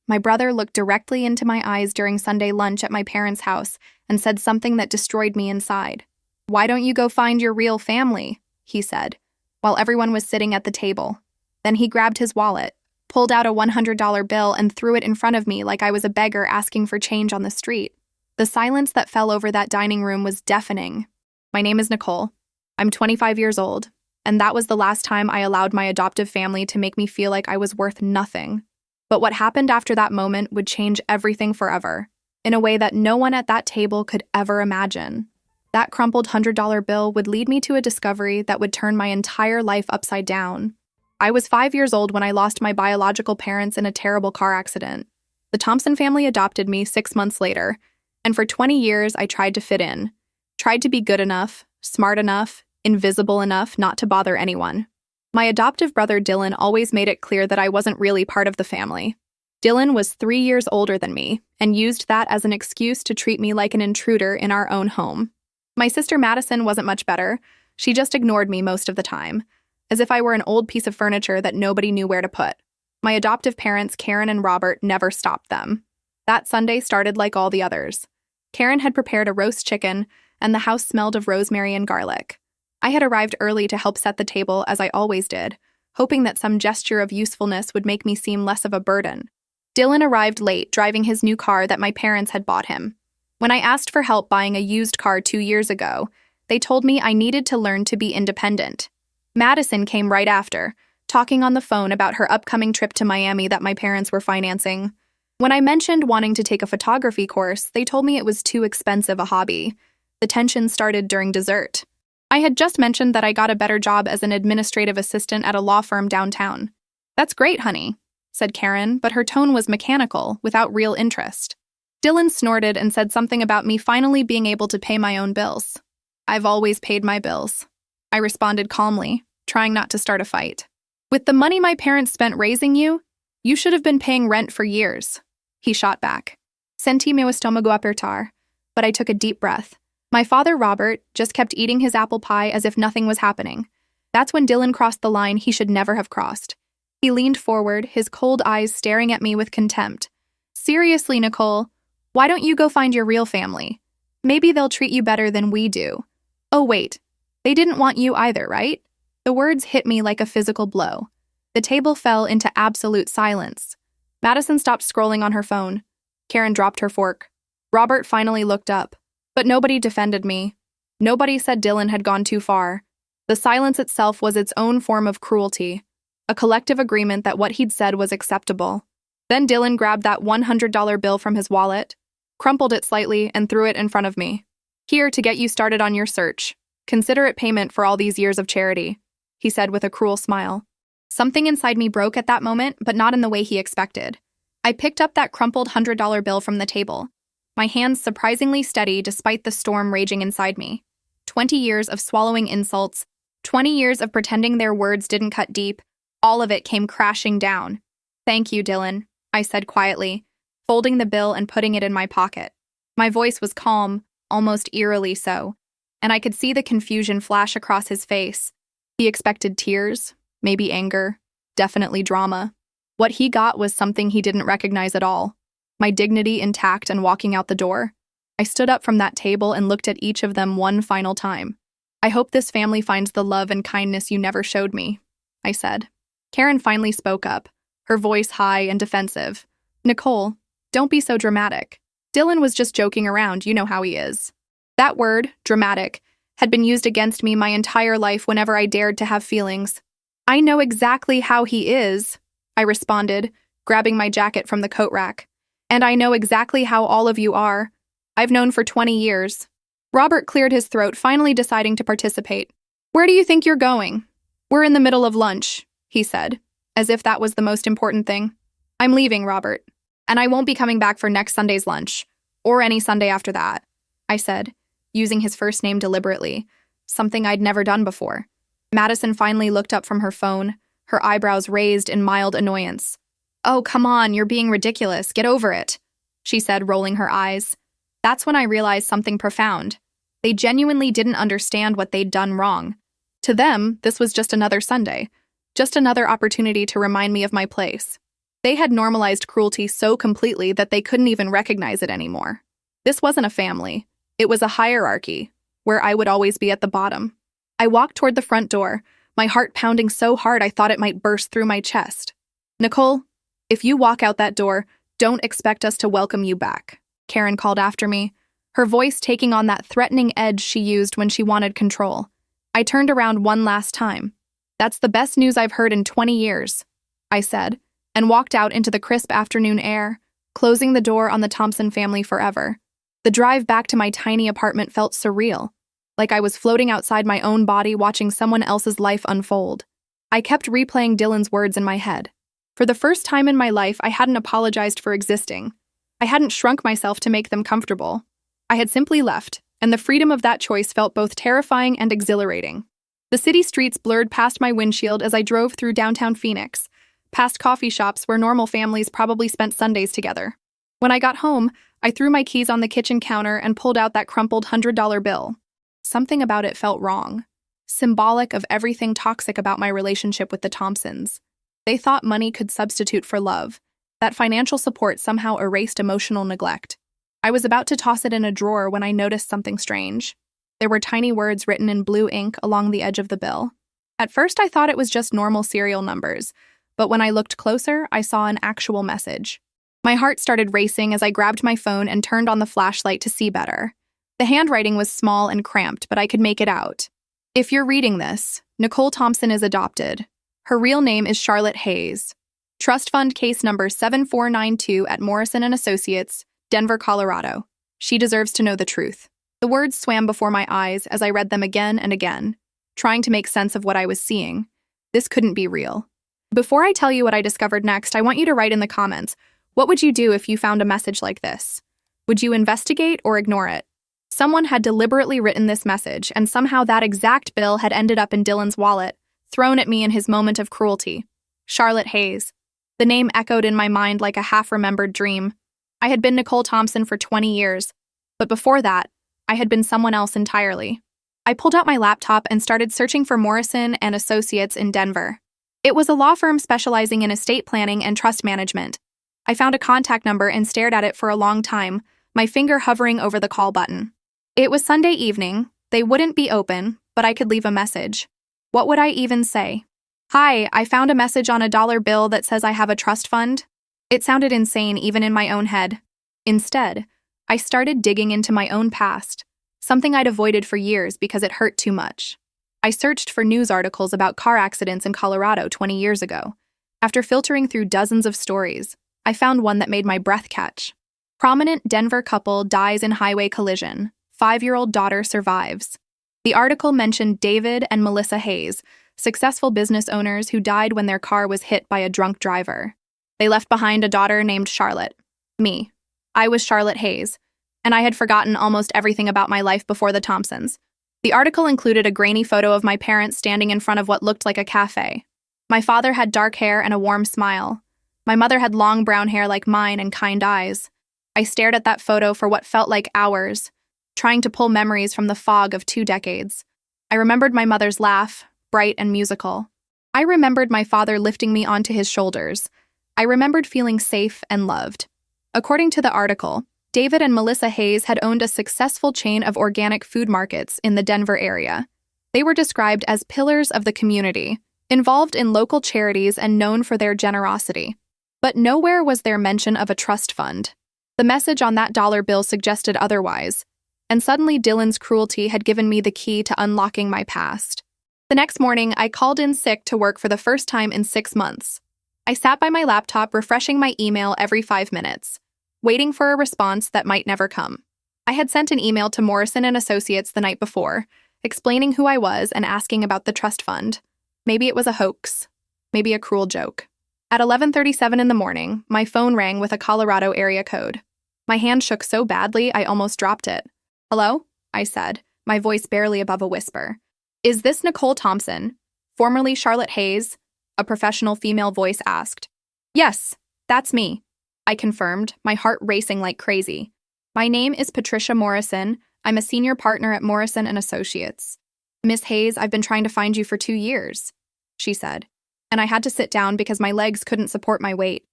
My brother looked directly into my eyes during Sunday lunch at my parents' house and said something that destroyed me inside. "Why don't you go find your real family?" he said, while everyone was sitting at the table. Then he grabbed his wallet, pulled out a $100 bill, and threw it in front of me like I was a beggar asking for change on the street. The silence that fell over that dining room was deafening. My name is Nicole. I'm 25 years old, and that was the last time I allowed my adoptive family to make me feel like I was worth nothing. But what happened after that moment would change everything forever, in a way that no one at that table could ever imagine. That crumpled $100 bill would lead me to a discovery that would turn my entire life upside down. I was 5 years old when I lost my biological parents in a terrible car accident. The Thompson family adopted me 6 months later, and for 20 years I tried to fit in, tried to be good enough, smart enough, invisible enough not to bother anyone. My adoptive brother Dylan always made it clear that I wasn't really part of the family. Dylan was 3 years older than me and used that as an excuse to treat me like an intruder in our own home. My sister Madison wasn't much better. She just ignored me most of the time, as if I were an old piece of furniture that nobody knew where to put. My adoptive parents, Karen and Robert, never stopped them. That Sunday started like all the others. Karen had prepared a roast chicken, and the house smelled of rosemary and garlic. I had arrived early to help set the table, as I always did, hoping that some gesture of usefulness would make me seem less of a burden. Dylan arrived late, driving his new car that my parents had bought him. When I asked for help buying a used car 2 years ago, they told me I needed to learn to be independent. Madison came right after, talking on the phone about her upcoming trip to Miami that my parents were financing. When I mentioned wanting to take a photography course, they told me it was too expensive a hobby. The tension started during dessert. I had just mentioned that I got a better job as an administrative assistant at a law firm downtown. "That's great, honey," said Karen, but her tone was mechanical, without real interest. Dylan snorted and said something about me finally being able to pay my own bills. "I've always paid my bills," I responded calmly, trying not to start a fight. "With the money my parents spent raising you, you should have been paying rent for years," he shot back. Senti meu estômago apertar, but I took a deep breath. My father, Robert, just kept eating his apple pie as if nothing was happening. That's when Dylan crossed the line he should never have crossed. He leaned forward, his cold eyes staring at me with contempt. "Seriously, Nicole, why don't you go find your real family? Maybe they'll treat you better than we do. Oh, wait, they didn't want you either, right?" The words hit me like a physical blow. The table fell into absolute silence. Madison stopped scrolling on her phone. Karen dropped her fork. Robert finally looked up. But nobody defended me. Nobody said Dylan had gone too far. The silence itself was its own form of cruelty, a collective agreement that what he'd said was acceptable. Then Dylan grabbed that $100 bill from his wallet, crumpled it slightly, and threw it in front of me. "Here to get you started on your search. Consider it payment for all these years of charity," he said with a cruel smile. Something inside me broke at that moment, but not in the way he expected. I picked up that crumpled $100 bill from the table, my hands surprisingly steady despite the storm raging inside me. 20 years of swallowing insults, 20 years of pretending their words didn't cut deep, all of it came crashing down. "Thank you, Dylan," I said quietly, folding the bill and putting it in my pocket. My voice was calm, almost eerily so, and I could see the confusion flash across his face. He expected tears, maybe anger, definitely drama. What he got was something he didn't recognize at all. My dignity intact and walking out the door. I stood up from that table and looked at each of them one final time. "I hope this family finds the love and kindness you never showed me," I said. Karen finally spoke up, her voice high and defensive. "Nicole, don't be so dramatic. Dylan was just joking around, you know how he is." That word, dramatic, had been used against me my entire life whenever I dared to have feelings. "I know exactly how he is," I responded, grabbing my jacket from the coat rack. "And I know exactly how all of you are. I've known for 20 years. Robert cleared his throat, finally deciding to participate. "Where do you think you're going?" "We're in the middle of lunch," he said, as if that was the most important thing. "I'm leaving, Robert, and I won't be coming back for next Sunday's lunch, or any Sunday after that," I said, using his first name deliberately, something I'd never done before. Madison finally looked up from her phone, her eyebrows raised in mild annoyance. "Oh, come on, you're being ridiculous. Get over it," she said, rolling her eyes. That's when I realized something profound. They genuinely didn't understand what they'd done wrong. To them, this was just another Sunday, just another opportunity to remind me of my place. They had normalized cruelty so completely that they couldn't even recognize it anymore. This wasn't a family. It was a hierarchy, where I would always be at the bottom. I walked toward the front door, my heart pounding so hard I thought it might burst through my chest. "Nicole, if you walk out that door, don't expect us to welcome you back," Karen called after me, her voice taking on that threatening edge she used when she wanted control. I turned around one last time. "That's the best news I've heard in 20 years, I said, and walked out into the crisp afternoon air, closing the door on the Thompson family forever. The drive back to my tiny apartment felt surreal, like I was floating outside my own body watching someone else's life unfold. I kept replaying Dylan's words in my head. For the first time in my life, I hadn't apologized for existing. I hadn't shrunk myself to make them comfortable. I had simply left, and the freedom of that choice felt both terrifying and exhilarating. The city streets blurred past my windshield as I drove through downtown Phoenix, past coffee shops where normal families probably spent Sundays together. When I got home, I threw my keys on the kitchen counter and pulled out that crumpled $100 bill. Something about it felt wrong, symbolic of everything toxic about my relationship with the Thompsons. They thought money could substitute for love, that financial support somehow erased emotional neglect. I was about to toss it in a drawer when I noticed something strange. There were tiny words written in blue ink along the edge of the bill. At first, I thought it was just normal serial numbers, but when I looked closer, I saw an actual message. My heart started racing as I grabbed my phone and turned on the flashlight to see better. The handwriting was small and cramped, but I could make it out. "If you're reading this, Nicole Thompson is adopted. Her real name is Charlotte Hayes. Trust fund case number 7492 at Morrison & Associates, Denver, Colorado. She deserves to know the truth." The words swam before my eyes as I read them again and again, trying to make sense of what I was seeing. This couldn't be real. Before I tell you what I discovered next, I want you to write in the comments, what would you do if you found a message like this? Would you investigate or ignore it? Someone had deliberately written this message, and somehow that exact bill had ended up in Dylan's wallet, thrown at me in his moment of cruelty. Charlotte Hayes. The name echoed in my mind like a half-remembered dream. I had been Nicole Thompson for 20 years, but before that, I had been someone else entirely. I pulled out my laptop and started searching for Morrison & Associates in Denver. It was a law firm specializing in estate planning and trust management. I found a contact number and stared at it for a long time, my finger hovering over the call button. It was Sunday evening. They wouldn't be open, but I could leave a message. What would I even say? "Hi, I found a message on a dollar bill that says I have a trust fund." It sounded insane even in my own head. Instead, I started digging into my own past, something I'd avoided for years because it hurt too much. I searched for news articles about car accidents in Colorado 20 years ago. After filtering through dozens of stories, I found one that made my breath catch. Prominent Denver couple dies in highway collision. 5-year-old daughter survives. The article mentioned David and Melissa Hayes, successful business owners who died when their car was hit by a drunk driver. They left behind a daughter named Charlotte. Me. I was Charlotte Hayes, and I had forgotten almost everything about my life before the Thompsons. The article included a grainy photo of my parents standing in front of what looked like a cafe. My father had dark hair and a warm smile. My mother had long brown hair like mine and kind eyes. I stared at that photo for what felt like hours, trying to pull memories from the fog of 2 decades. I remembered my mother's laugh, bright and musical. I remembered my father lifting me onto his shoulders. I remembered feeling safe and loved. According to the article, David and Melissa Hayes had owned a successful chain of organic food markets in the Denver area. They were described as pillars of the community, involved in local charities and known for their generosity. But nowhere was there mention of a trust fund. The message on that dollar bill suggested otherwise, and suddenly Dylan's cruelty had given me the key to unlocking my past. The next morning, I called in sick to work for the first time in 6 months. I sat by my laptop refreshing my email every 5 minutes, waiting for a response that might never come. I had sent an email to Morrison & Associates the night before, explaining who I was and asking about the trust fund. Maybe it was a hoax. Maybe a cruel joke. At 11:37 in the morning, my phone rang with a Colorado area code. My hand shook so badly I almost dropped it. "Hello?" I said, my voice barely above a whisper. "Is this Nicole Thompson, formerly Charlotte Hayes?" a professional female voice asked. "Yes, that's me," I confirmed, my heart racing like crazy. "My name is Patricia Morrison. I'm a senior partner at Morrison & Associates. Miss Hayes, I've been trying to find you for 2 years," she said, and I had to sit down because my legs couldn't support my weight.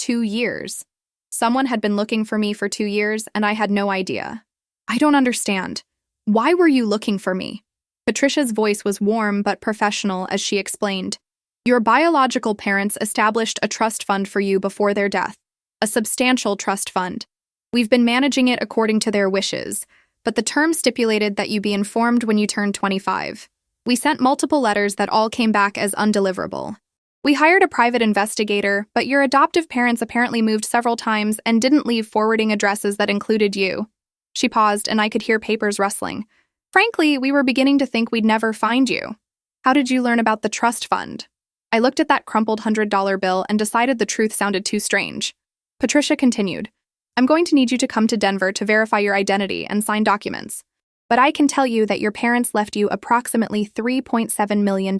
2 years. Someone had been looking for me for 2 years, and I had no idea. I don't understand. Why were you looking for me? Patricia's voice was warm but professional as she explained. Your biological parents established a trust fund for you before their death, a substantial trust fund. We've been managing it according to their wishes, but the terms stipulated that you be informed when you turn 25. We sent multiple letters that all came back as undeliverable. We hired a private investigator, but your adoptive parents apparently moved several times and didn't leave forwarding addresses that included you. She paused, and I could hear papers rustling. Frankly, we were beginning to think we'd never find you. How did you learn about the trust fund? I looked at that crumpled $100 bill and decided the truth sounded too strange. Patricia continued, I'm going to need you to come to Denver to verify your identity and sign documents. But I can tell you that your parents left you approximately $3.7 million,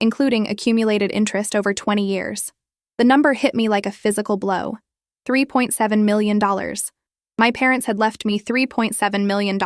including accumulated interest over 20 years. The number hit me like a physical blow. $3.7 million. My parents had left me $3.7 million,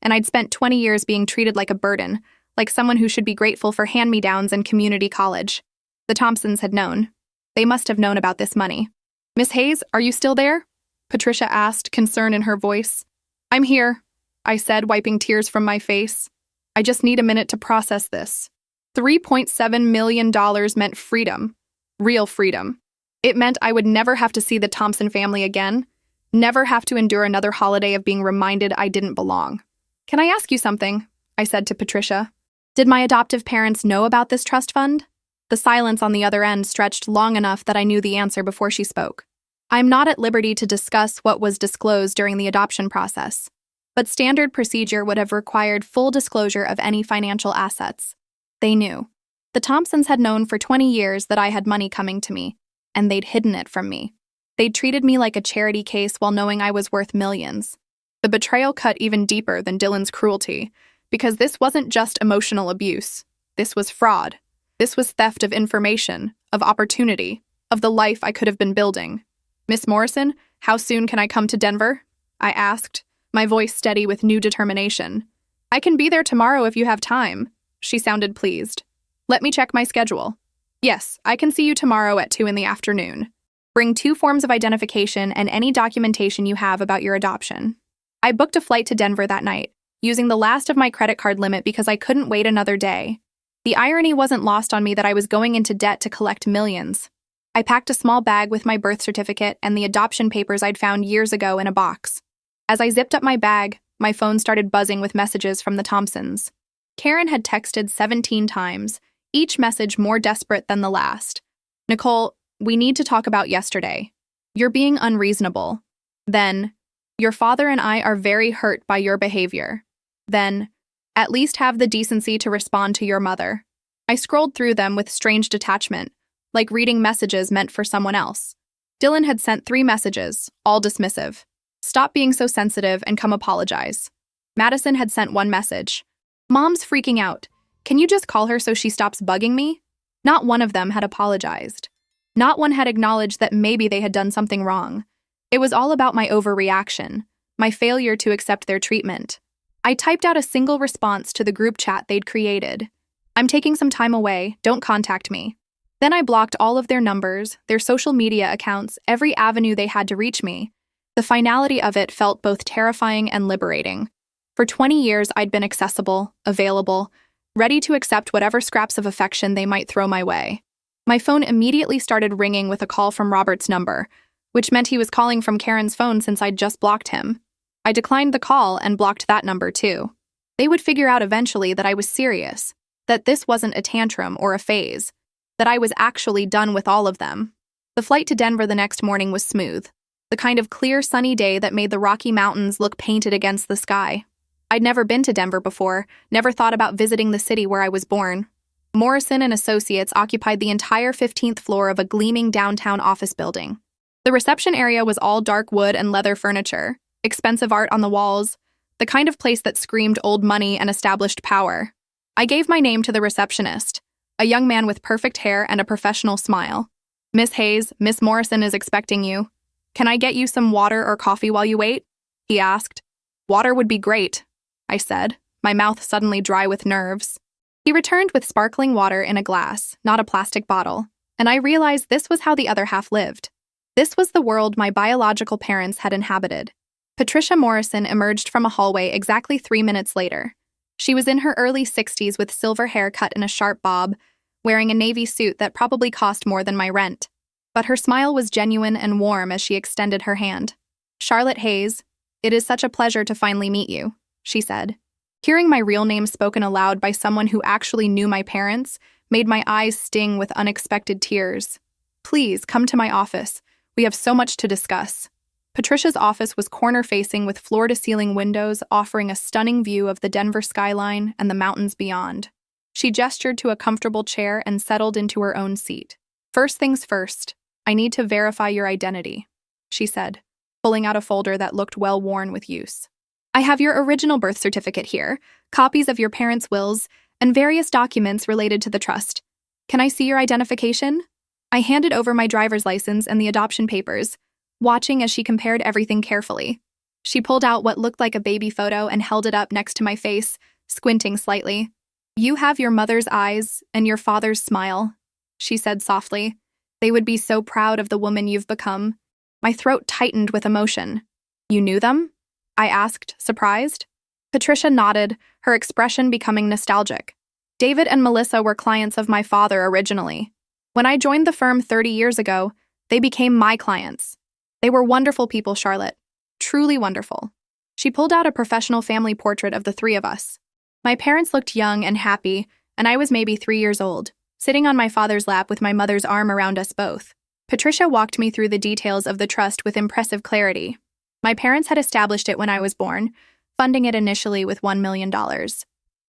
and I'd spent 20 years being treated like a burden, like someone who should be grateful for hand-me-downs and community college. The Thompsons had known. They must have known about this money. Miss Hayes, are you still there? Patricia asked, concern in her voice. I'm here, I said, wiping tears from my face. I just need a minute to process this. $3.7 million meant freedom. Real freedom. It meant I would never have to see the Thompson family again, never have to endure another holiday of being reminded I didn't belong. Can I ask you something? I said to Patricia. Did my adoptive parents know about this trust fund? The silence on the other end stretched long enough that I knew the answer before she spoke. I'm not at liberty to discuss what was disclosed during the adoption process, but standard procedure would have required full disclosure of any financial assets. They knew. The Thompsons had known for 20 years that I had money coming to me, and they'd hidden it from me. They'd treated me like a charity case while knowing I was worth millions. The betrayal cut even deeper than Dylan's cruelty, because this wasn't just emotional abuse. This was fraud. This was theft of information, of opportunity, of the life I could have been building. Miss Morrison, how soon can I come to Denver? I asked, my voice steady with new determination. I can be there tomorrow if you have time. She sounded pleased. Let me check my schedule. Yes, I can see you tomorrow at 2 in the afternoon. Bring 2 forms of identification and any documentation you have about your adoption. I booked a flight to Denver that night, using the last of my credit card limit because I couldn't wait another day. The irony wasn't lost on me that I was going into debt to collect millions. I packed a small bag with my birth certificate and the adoption papers I'd found years ago in a box. As I zipped up my bag, my phone started buzzing with messages from the Thompsons. Karen had texted 17 times, each message more desperate than the last. Nicole, we need to talk about yesterday. You're being unreasonable. Then, your father and I are very hurt by your behavior. Then, at least have the decency to respond to your mother. I scrolled through them with strange detachment, like reading messages meant for someone else. Dylan had sent 3 messages, all dismissive. Stop being so sensitive and come apologize. Madison had sent 1 message. Mom's freaking out. Can you just call her so she stops bugging me? Not one of them had apologized. Not one had acknowledged that maybe they had done something wrong. It was all about my overreaction, my failure to accept their treatment. I typed out a single response to the group chat they'd created. I'm taking some time away, don't contact me. Then I blocked all of their numbers, their social media accounts, every avenue they had to reach me. The finality of it felt both terrifying and liberating. For 20 years, I'd been accessible, available, ready to accept whatever scraps of affection they might throw my way. My phone immediately started ringing with a call from Robert's number, which meant he was calling from Karen's phone since I'd just blocked him. I declined the call and blocked that number too. They would figure out eventually that I was serious, that this wasn't a tantrum or a phase, that I was actually done with all of them. The flight to Denver the next morning was smooth, the kind of clear, sunny day that made the Rocky Mountains look painted against the sky. I'd never been to Denver before, never thought about visiting the city where I was born. Morrison and Associates occupied the entire 15th floor of a gleaming downtown office building. The reception area was all dark wood and leather furniture, expensive art on the walls, the kind of place that screamed old money and established power. I gave my name to the receptionist, a young man with perfect hair and a professional smile. Miss Hayes, Miss Morrison is expecting you. Can I get you some water or coffee while you wait? He asked. Water would be great, I said, my mouth suddenly dry with nerves. He returned with sparkling water in a glass, not a plastic bottle, and I realized this was how the other half lived. This was the world my biological parents had inhabited. Patricia Morrison emerged from a hallway exactly 3 minutes later. She was in her early 60s with silver hair cut in a sharp bob, wearing a navy suit that probably cost more than my rent. But her smile was genuine and warm as she extended her hand. "Charlotte Hayes, it is such a pleasure to finally meet you," she said. Hearing my real name spoken aloud by someone who actually knew my parents made my eyes sting with unexpected tears. "Please, come to my office. We have so much to discuss." Patricia's office was corner-facing with floor-to-ceiling windows offering a stunning view of the Denver skyline and the mountains beyond. She gestured to a comfortable chair and settled into her own seat. "First things first, I need to verify your identity," she said, pulling out a folder that looked well-worn with use. "I have your original birth certificate here, copies of your parents' wills, and various documents related to the trust. Can I see your identification?" I handed over my driver's license and the adoption papers, watching as she compared everything carefully. She pulled out what looked like a baby photo and held it up next to my face, squinting slightly. "You have your mother's eyes and your father's smile," she said softly. "They would be so proud of the woman you've become." My throat tightened with emotion. "You knew them?" I asked, surprised. Patricia nodded, her expression becoming nostalgic. "David and Melissa were clients of my father originally. When I joined the firm 30 years ago, they became my clients. They were wonderful people, Charlotte. Truly wonderful." She pulled out a professional family portrait of the three of us. My parents looked young and happy, and I was maybe 3 years old, sitting on my father's lap with my mother's arm around us both. Patricia walked me through the details of the trust with impressive clarity. My parents had established it when I was born, funding it initially with $1 million.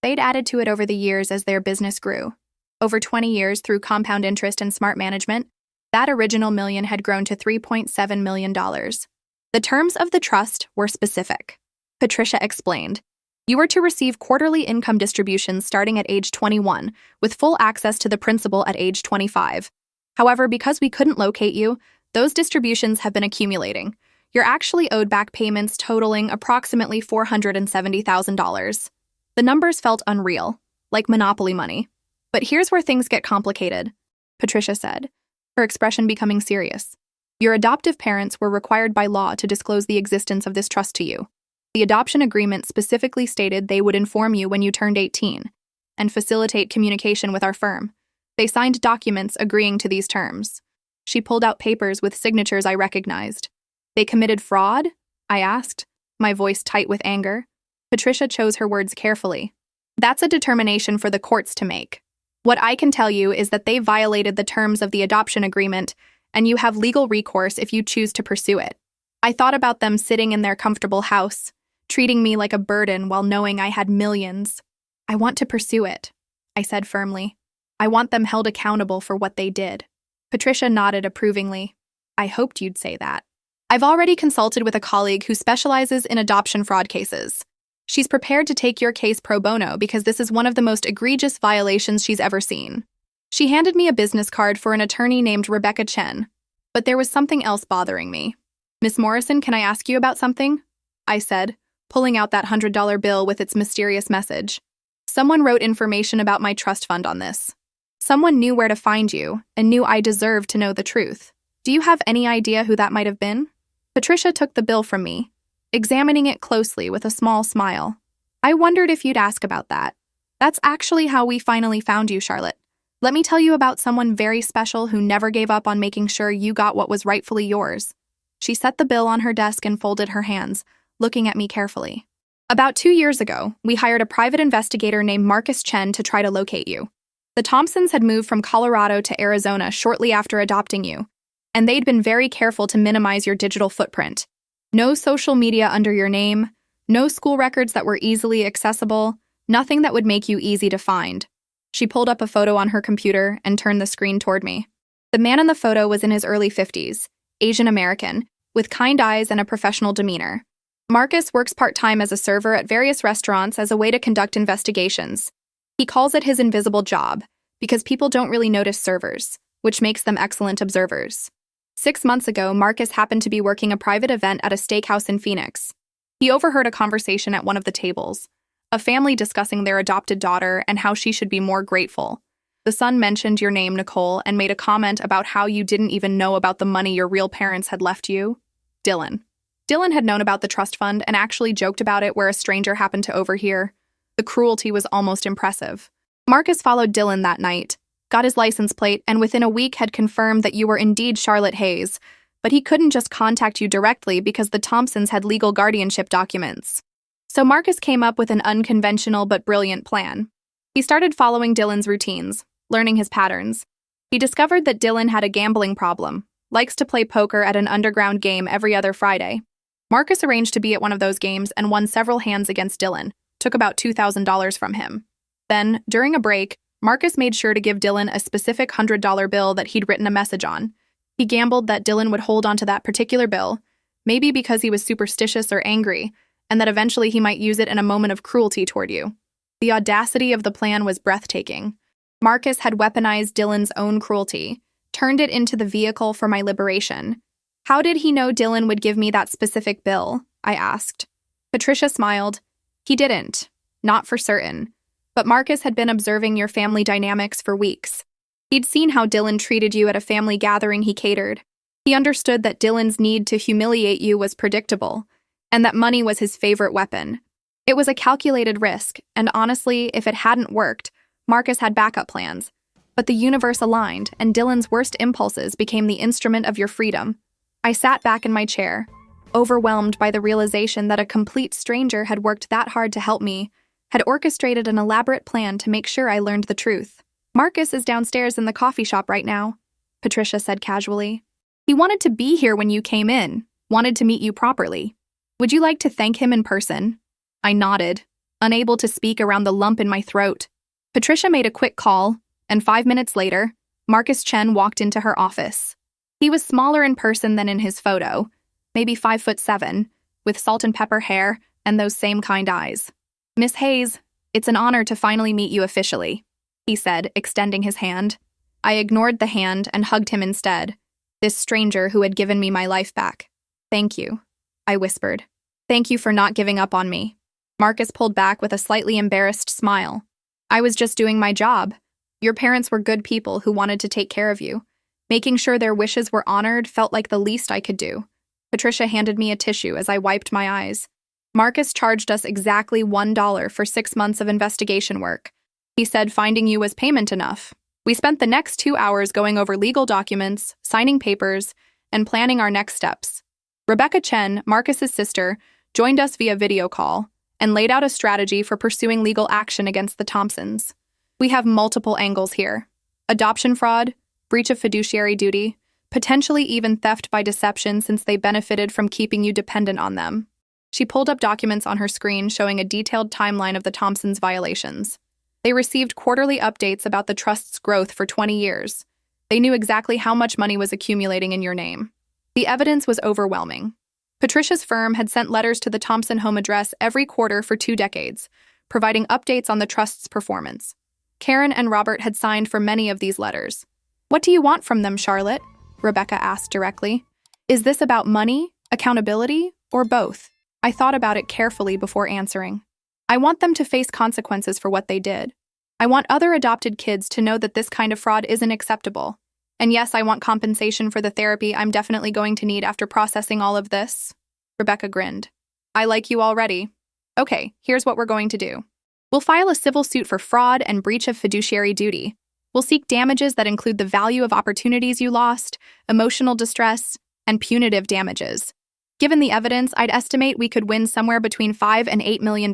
They'd added to it over the years as their business grew. Over 20 years through compound interest and smart management, that original million had grown to $3.7 million. The terms of the trust were specific. Patricia explained. "You were to receive quarterly income distributions starting at age 21, with full access to the principal at age 25. However, because we couldn't locate you, those distributions have been accumulating. You're actually owed back payments totaling approximately $470,000. The numbers felt unreal, like monopoly money. But here's where things get complicated," Patricia said, her expression becoming serious. "Your adoptive parents were required by law to disclose the existence of this trust to you. The adoption agreement specifically stated they would inform you when you turned 18 and facilitate communication with our firm. They signed documents agreeing to these terms." She pulled out papers with signatures I recognized. "They committed fraud?" I asked, my voice tight with anger. Patricia chose her words carefully. "That's a determination for the courts to make. What I can tell you is that they violated the terms of the adoption agreement, and you have legal recourse if you choose to pursue it. I thought about them sitting in their comfortable house, treating me like a burden while knowing I had millions. I want to pursue it," I said firmly. "I want them held accountable for what they did." Patricia nodded approvingly. "I hoped you'd say that. I've already consulted with a colleague who specializes in adoption fraud cases. She's prepared to take your case pro bono because this is one of the most egregious violations she's ever seen." She handed me a business card for an attorney named Rebecca Chen. But there was something else bothering me. "Miss Morrison, can I ask you about something?" I said, pulling out that $100 bill with its mysterious message. "Someone wrote information about my trust fund on this. Someone knew where to find you and knew I deserved to know the truth. Do you have any idea who that might have been?" Patricia took the bill from me, examining it closely with a small smile. "I wondered if you'd ask about that. That's actually how we finally found you, Charlotte. Let me tell you about someone very special who never gave up on making sure you got what was rightfully yours." She set the bill on her desk and folded her hands, looking at me carefully. "About 2 years ago, we hired a private investigator named Marcus Chen to try to locate you. The Thompsons had moved from Colorado to Arizona shortly after adopting you, and they'd been very careful to minimize your digital footprint. No social media under your name, no school records that were easily accessible, nothing that would make you easy to find." She pulled up a photo on her computer and turned the screen toward me. The man in the photo was in his early 50s, Asian American, with kind eyes and a professional demeanor. Marcus works part-time as a server at various restaurants as a way to conduct investigations. He calls it his invisible job, because people don't really notice servers, which makes them excellent observers. 6 months ago, Marcus happened to be working a private event at a steakhouse in Phoenix. He overheard a conversation at one of the tables, a family discussing their adopted daughter and how she should be more grateful. The son mentioned your name, Nicole, and made a comment about how you didn't even know about the money your real parents had left you. Dylan. Dylan had known about the trust fund and actually joked about it where a stranger happened to overhear. The cruelty was almost impressive. Marcus followed Dylan that night, got his license plate, and within a week had confirmed that you were indeed Charlotte Hayes, but he couldn't just contact you directly because the Thompsons had legal guardianship documents. So Marcus came up with an unconventional but brilliant plan. He started following Dylan's routines, learning his patterns. He discovered that Dylan had a gambling problem, likes to play poker at an underground game every other Friday. Marcus arranged to be at one of those games and won several hands against Dylan, took about $2,000 from him. Then, during a break, Marcus made sure to give Dylan a specific $100 bill that he'd written a message on. He gambled that Dylan would hold onto that particular bill, maybe because he was superstitious or angry, and that eventually he might use it in a moment of cruelty toward you. The audacity of the plan was breathtaking. Marcus had weaponized Dylan's own cruelty, turned it into the vehicle for my liberation. How did he know Dylan would give me that specific bill? I asked. Patricia smiled. He didn't. Not for certain. But Marcus had been observing your family dynamics for weeks. He'd seen how Dylan treated you at a family gathering he catered. He understood that Dylan's need to humiliate you was predictable, and that money was his favorite weapon. It was a calculated risk, and honestly, if it hadn't worked, Marcus had backup plans. But the universe aligned, and Dylan's worst impulses became the instrument of your freedom. I sat back in my chair, overwhelmed by the realization that a complete stranger had worked that hard to help me, had orchestrated an elaborate plan to make sure I learned the truth. Marcus is downstairs in the coffee shop right now, Patricia said casually. He wanted to be here when you came in, wanted to meet you properly. Would you like to thank him in person? I nodded, unable to speak around the lump in my throat. Patricia made a quick call, and 5 minutes later, Marcus Chen walked into her office. He was smaller in person than in his photo, maybe 5'7", with salt and pepper hair and those same kind eyes. Miss Hayes, it's an honor to finally meet you officially, he said, extending his hand. I ignored the hand and hugged him instead, this stranger who had given me my life back. Thank you, I whispered. Thank you for not giving up on me. Marcus pulled back with a slightly embarrassed smile. I was just doing my job. Your parents were good people who wanted to take care of you. Making sure their wishes were honored felt like the least I could do. Patricia handed me a tissue as I wiped my eyes. Marcus charged us exactly $1 for 6 months of investigation work. He said finding you was payment enough. We spent the next 2 hours going over legal documents, signing papers, and planning our next steps. Rebecca Chen, Marcus's sister, joined us via video call and laid out a strategy for pursuing legal action against the Thompsons. We have multiple angles here. Adoption fraud, breach of fiduciary duty, potentially even theft by deception since they benefited from keeping you dependent on them. She pulled up documents on her screen showing a detailed timeline of the Thompsons' violations. They received quarterly updates about the trust's growth for 20 years. They knew exactly how much money was accumulating in your name. The evidence was overwhelming. Patricia's firm had sent letters to the Thompson home address every quarter for 2 decades, providing updates on the trust's performance. Karen and Robert had signed for many of these letters. What do you want from them, Charlotte? Rebecca asked directly. Is this about money, accountability, or both? I thought about it carefully before answering. I want them to face consequences for what they did. I want other adopted kids to know that this kind of fraud isn't acceptable. And yes, I want compensation for the therapy I'm definitely going to need after processing all of this. Rebecca grinned. I like you already. Okay, here's what we're going to do. We'll file a civil suit for fraud and breach of fiduciary duty. We'll seek damages that include the value of opportunities you lost, emotional distress, and punitive damages. Given the evidence, I'd estimate we could win somewhere between $5 and $8 million,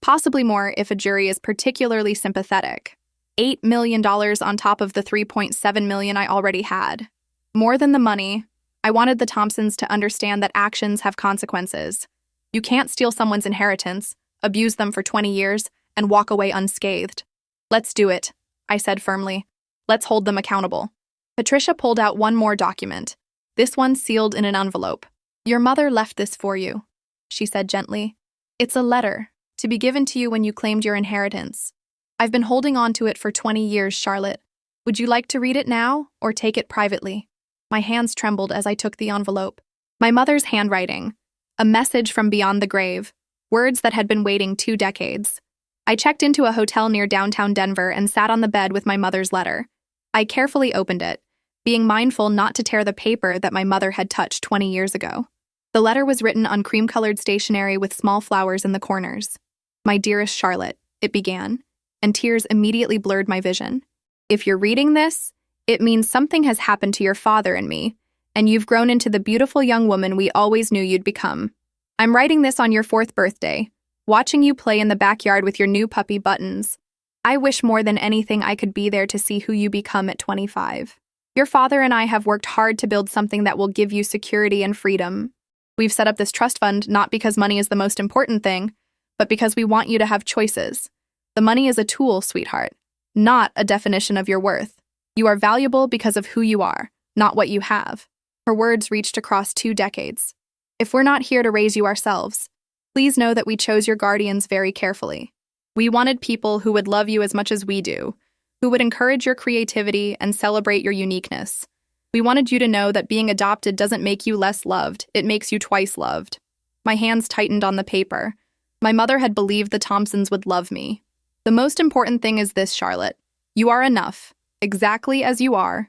possibly more if a jury is particularly sympathetic. $8 million on top of the $3.7 million I already had. More than the money, I wanted the Thompsons to understand that actions have consequences. You can't steal someone's inheritance, abuse them for 20 years, and walk away unscathed. Let's do it, I said firmly. Let's hold them accountable. Patricia pulled out one more document, this one sealed in an envelope. Your mother left this for you, she said gently. It's a letter, to be given to you when you claimed your inheritance. I've been holding on to it for 20 years, Charlotte. Would you like to read it now, or take it privately? My hands trembled as I took the envelope. My mother's handwriting, a message from beyond the grave, words that had been waiting 2 decades. I checked into a hotel near downtown Denver and sat on the bed with my mother's letter. I carefully opened it, being mindful not to tear the paper that my mother had touched 20 years ago. The letter was written on cream-colored stationery with small flowers in the corners. "My dearest Charlotte," it began, and tears immediately blurred my vision. "If you're reading this, it means something has happened to your father and me, and you've grown into the beautiful young woman we always knew you'd become. I'm writing this on your 4th birthday, watching you play in the backyard with your new puppy Buttons. I wish more than anything I could be there to see who you become at 25. Your father and I have worked hard to build something that will give you security and freedom. We've set up this trust fund not because money is the most important thing, but because we want you to have choices. The money is a tool, sweetheart, not a definition of your worth. You are valuable because of who you are, not what you have." Her words reached across 2 decades. "If we're not here to raise you ourselves, please know that we chose your guardians very carefully. We wanted people who would love you as much as we do, who would encourage your creativity and celebrate your uniqueness. We wanted you to know that being adopted doesn't make you less loved, it makes you twice loved." My hands tightened on the paper. My mother had believed the Thompsons would love me. "The most important thing is this, Charlotte. You are enough. Exactly as you are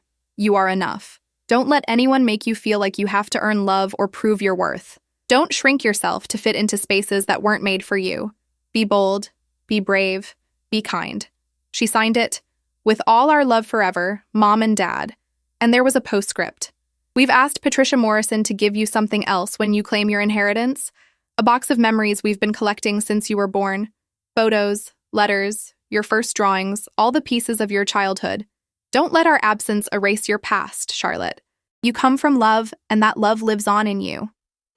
enough. Don't let anyone make you feel like you have to earn love or prove your worth. Don't shrink yourself to fit into spaces that weren't made for you. Be bold, be brave, be kind." She signed it, "With all our love forever, Mom and Dad." And there was a postscript. "We've asked Patricia Morrison to give you something else when you claim your inheritance. A box of memories we've been collecting since you were born. Photos, letters, your first drawings, all the pieces of your childhood. Don't let our absence erase your past, Charlotte. You come from love, and that love lives on in you."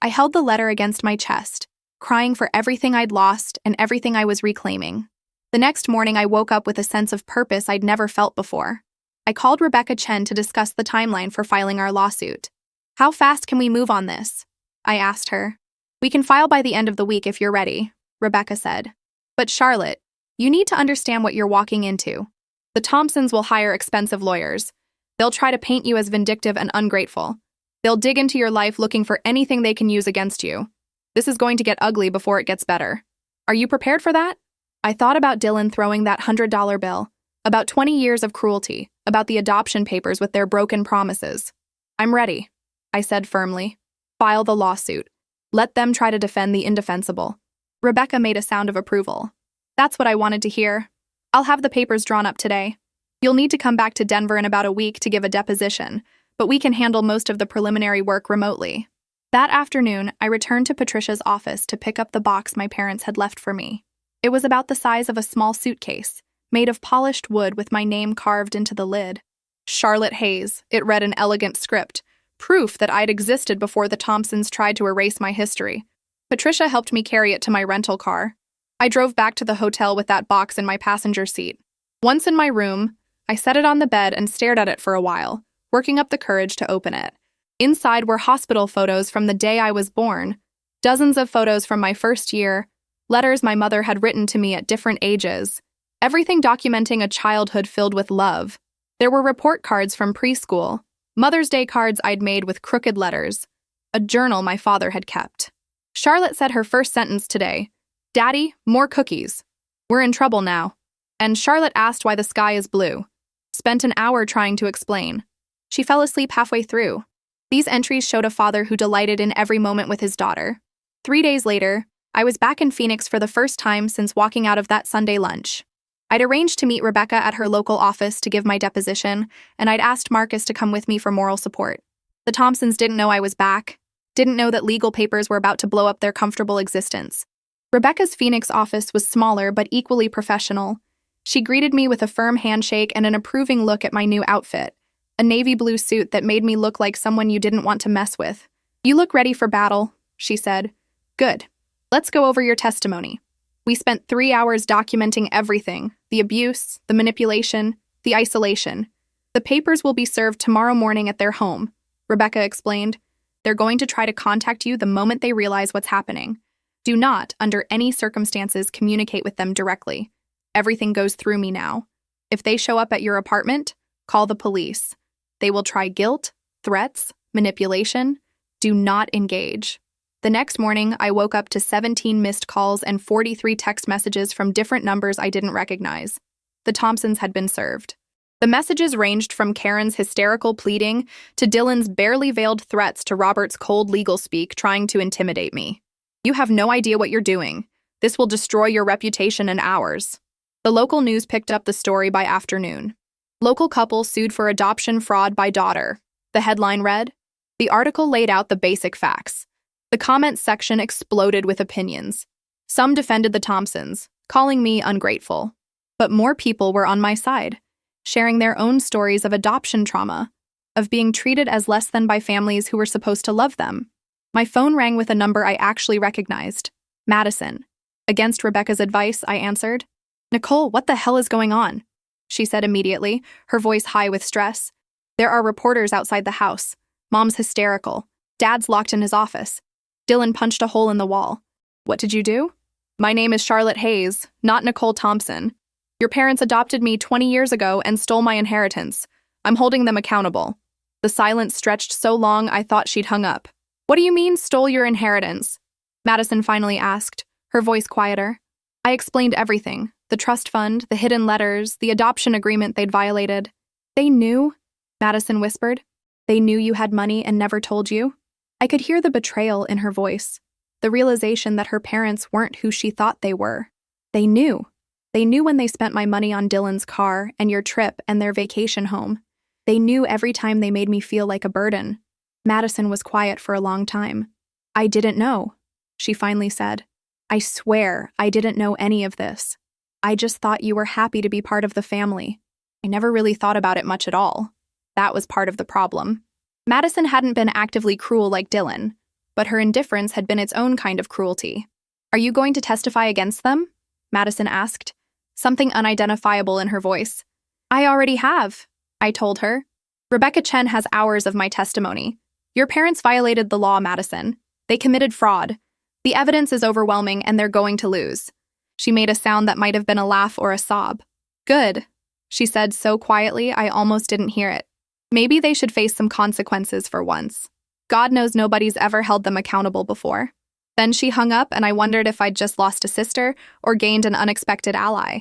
I held the letter against my chest, crying for everything I'd lost and everything I was reclaiming. The next morning, I woke up with a sense of purpose I'd never felt before. I called Rebecca Chen to discuss the timeline for filing our lawsuit. "How fast can we move on this?" I asked her. "We can file by the end of the week if you're ready," Rebecca said. "But Charlotte, you need to understand what you're walking into. The Thompsons will hire expensive lawyers. They'll try to paint you as vindictive and ungrateful. They'll dig into your life looking for anything they can use against you. This is going to get ugly before it gets better. Are you prepared for that?" I thought about Dylan throwing that $100 bill, about 20 years of cruelty, about the adoption papers with their broken promises. "I'm ready," I said firmly. "File the lawsuit. Let them try to defend the indefensible." Rebecca made a sound of approval. "That's what I wanted to hear. I'll have the papers drawn up today. You'll need to come back to Denver in about a week to give a deposition, but we can handle most of the preliminary work remotely." That afternoon, I returned to Patricia's office to pick up the box my parents had left for me. It was about the size of a small suitcase, made of polished wood with my name carved into the lid. "Charlotte Hayes," it read in elegant script, proof that I'd existed before the Thompsons tried to erase my history. Patricia helped me carry it to my rental car. I drove back to the hotel with that box in my passenger seat. Once in my room, I set it on the bed and stared at it for a while, working up the courage to open it. Inside were hospital photos from the day I was born, dozens of photos from my first year, letters my mother had written to me at different ages, everything documenting a childhood filled with love. There were report cards from preschool, Mother's Day cards I'd made with crooked letters, a journal my father had kept. Charlotte said her first sentence today, "Daddy, more cookies. We're in trouble now." And Charlotte asked why the sky is blue. Spent an hour trying to explain. She fell asleep halfway through. These entries showed a father who delighted in every moment with his daughter. 3 days later, I was back in Phoenix for the first time since walking out of that Sunday lunch. I'd arranged to meet Rebecca at her local office to give my deposition, and I'd asked Marcus to come with me for moral support. The Thompsons didn't know I was back, didn't know that legal papers were about to blow up their comfortable existence. Rebecca's Phoenix office was smaller but equally professional. She greeted me with a firm handshake and an approving look at my new outfit, a navy blue suit that made me look like someone you didn't want to mess with. "You look ready for battle," she said. "Good. Let's go over your testimony." We spent 3 hours documenting everything, the abuse, the manipulation, the isolation. "The papers will be served tomorrow morning at their home," Rebecca explained. "They're going to try to contact you the moment they realize what's happening. Do not, under any circumstances, communicate with them directly. Everything goes through me now. If they show up at your apartment, call the police. They will try guilt, threats, manipulation. Do not engage. The next morning, I woke up to 17 missed calls and 43 text messages from different numbers I didn't recognize. The Thompsons had been served. The messages ranged from Karen's hysterical pleading to Dylan's barely veiled threats to Robert's cold legal speak trying to intimidate me. "You have no idea what you're doing. This will destroy your reputation and ours." The local news picked up the story by afternoon. Local couple sued for adoption fraud by daughter. The headline read. The article laid out the basic facts. The comments section exploded with opinions. Some defended the Thompsons, calling me ungrateful. But more people were on my side, sharing their own stories of adoption trauma, of being treated as less than by families who were supposed to love them. My phone rang with a number I actually recognized. Madison. Against Rebecca's advice, I answered. "Nicole, what the hell is going on?" She said immediately, her voice high with stress. "There are reporters outside the house. Mom's hysterical. Dad's locked in his office. Dylan punched a hole in the wall." "What did you do?" "My name is Charlotte Hayes, not Nicole Thompson. Your parents adopted me 20 years ago and stole my inheritance. I'm holding them accountable." The silence stretched so long I thought she'd hung up. "What do you mean, stole your inheritance?" Madison finally asked, her voice quieter. I explained everything, the trust fund, the hidden letters, the adoption agreement they'd violated. "They knew?" Madison whispered. "They knew you had money and never told you?" I could hear the betrayal in her voice, the realization that her parents weren't who she thought they were. They knew. They knew when they spent my money on Dylan's car and your trip and their vacation home. They knew every time they made me feel like a burden. Madison was quiet for a long time. "I didn't know," she finally said. "I swear I didn't know any of this. I just thought you were happy to be part of the family. I never really thought about it much at all. That was part of the problem." Madison hadn't been actively cruel like Dylan, but her indifference had been its own kind of cruelty. "Are you going to testify against them?" Madison asked, something unidentifiable in her voice. "I already have," I told her. "Rebecca Chen has hours of my testimony. Your parents violated the law, Madison. They committed fraud. The evidence is overwhelming and they're going to lose." She made a sound that might have been a laugh or a sob. "Good," she said so quietly I almost didn't hear it. "Maybe they should face some consequences for once. God knows nobody's ever held them accountable before." Then she hung up and I wondered if I'd just lost a sister or gained an unexpected ally.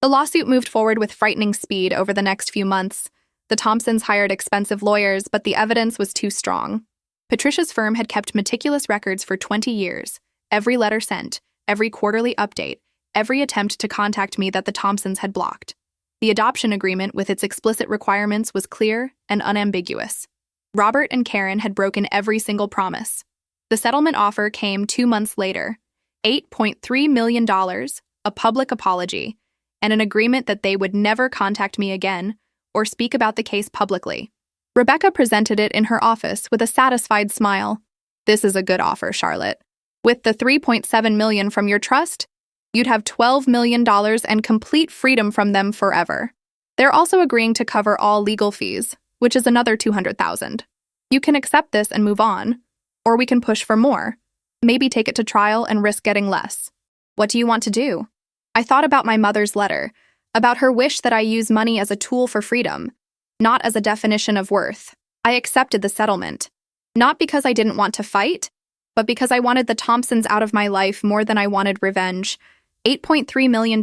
The lawsuit moved forward with frightening speed over the next few months. The Thompsons hired expensive lawyers, but the evidence was too strong. Patricia's firm had kept meticulous records for 20 years. Every letter sent, every quarterly update, every attempt to contact me that the Thompsons had blocked. The adoption agreement with its explicit requirements was clear and unambiguous. Robert and Karen had broken every single promise. The settlement offer came 2 months later. $8.3 million, a public apology, and an agreement that they would never contact me again or speak about the case publicly. Rebecca presented it in her office with a satisfied smile. "This is a good offer, Charlotte. With the $3.7 million from your trust, you'd have $12 million and complete freedom from them forever. They're also agreeing to cover all legal fees, which is another $200,000. You can accept this and move on, or we can push for more. Maybe take it to trial and risk getting less. What do you want to do?" I thought about my mother's letter, about her wish that I use money as a tool for freedom, not as a definition of worth. I accepted the settlement, not because I didn't want to fight, but because I wanted the Thompsons out of my life more than I wanted revenge. $8.3 million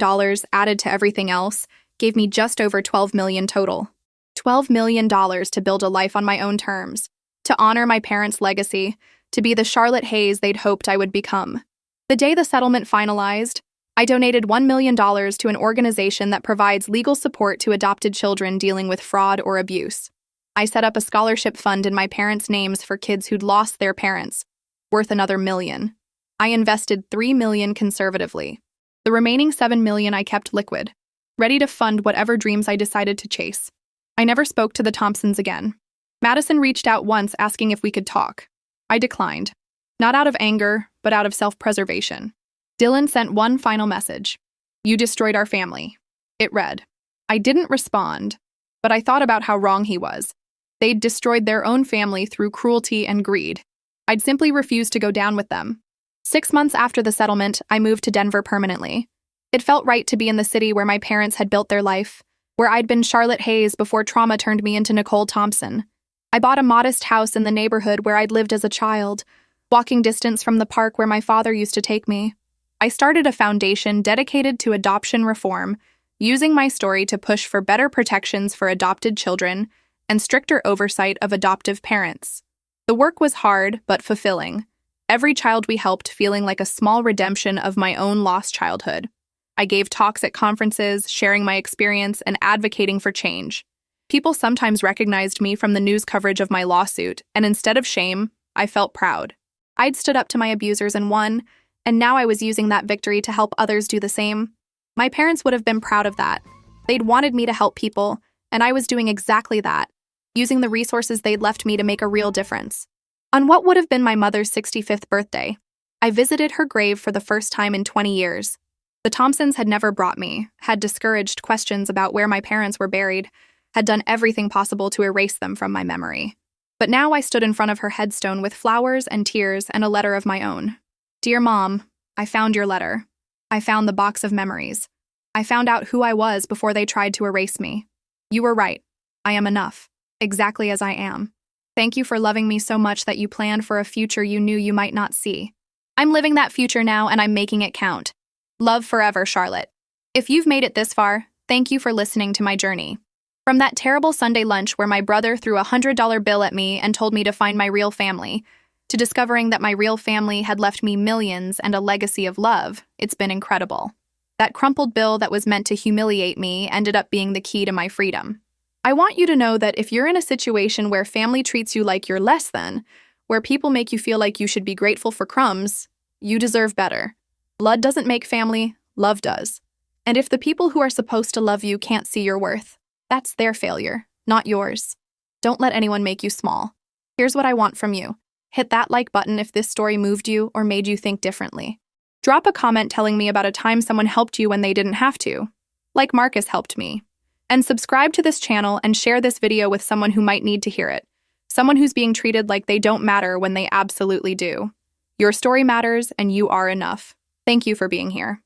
added to everything else gave me just over $12 million total. $12 million to build a life on my own terms, to honor my parents' legacy, to be the Charlotte Hayes they'd hoped I would become. The day the settlement finalized, I donated $1 million to an organization that provides legal support to adopted children dealing with fraud or abuse. I set up a scholarship fund in my parents' names for kids who'd lost their parents, worth another $1 million. I invested $3 million conservatively. The remaining $7 million I kept liquid, ready to fund whatever dreams I decided to chase. I never spoke to the Thompsons again. Madison reached out once asking if we could talk. I declined, not out of anger, but out of self-preservation. Dylan sent one final message. "You destroyed our family." It read. I didn't respond, but I thought about how wrong he was. They'd destroyed their own family through cruelty and greed. I'd simply refused to go down with them. 6 months after the settlement, I moved to Denver permanently. It felt right to be in the city where my parents had built their life, where I'd been Charlotte Hayes before trauma turned me into Nicole Thompson. I bought a modest house in the neighborhood where I'd lived as a child, walking distance from the park where my father used to take me. I started a foundation dedicated to adoption reform, using my story to push for better protections for adopted children and stricter oversight of adoptive parents. The work was hard but fulfilling, every child we helped feeling like a small redemption of my own lost childhood. I gave talks at conferences, sharing my experience and advocating for change. People sometimes recognized me from the news coverage of my lawsuit, and instead of shame, I felt proud. I'd stood up to my abusers and won, and now I was using that victory to help others do the same. My parents would have been proud of that. They'd wanted me to help people, and I was doing exactly that, using the resources they'd left me to make a real difference. On what would have been my mother's 65th birthday, I visited her grave for the first time in 20 years. The Thompsons had never brought me, had discouraged questions about where my parents were buried, had done everything possible to erase them from my memory. But now I stood in front of her headstone with flowers and tears and a letter of my own. Dear Mom, I found your letter. I found the box of memories. I found out who I was before they tried to erase me. You were right. I am enough, exactly as I am. Thank you for loving me so much that you planned for a future you knew you might not see. I'm living that future now and I'm making it count. Love forever, Charlotte. If you've made it this far, thank you for listening to my journey. From that terrible Sunday lunch where my brother threw a $100 bill at me and told me to find my real family, to discovering that my real family had left me millions and a legacy of love, it's been incredible. That crumpled bill that was meant to humiliate me ended up being the key to my freedom. I want you to know that if you're in a situation where family treats you like you're less than, where people make you feel like you should be grateful for crumbs, you deserve better. Blood doesn't make family, love does. And if the people who are supposed to love you can't see your worth, that's their failure, not yours. Don't let anyone make you small. Here's what I want from you. Hit that like button if this story moved you or made you think differently. Drop a comment telling me about a time someone helped you when they didn't have to, like Marcus helped me. And subscribe to this channel and share this video with someone who might need to hear it, someone who's being treated like they don't matter when they absolutely do. Your story matters and you are enough. Thank you for being here.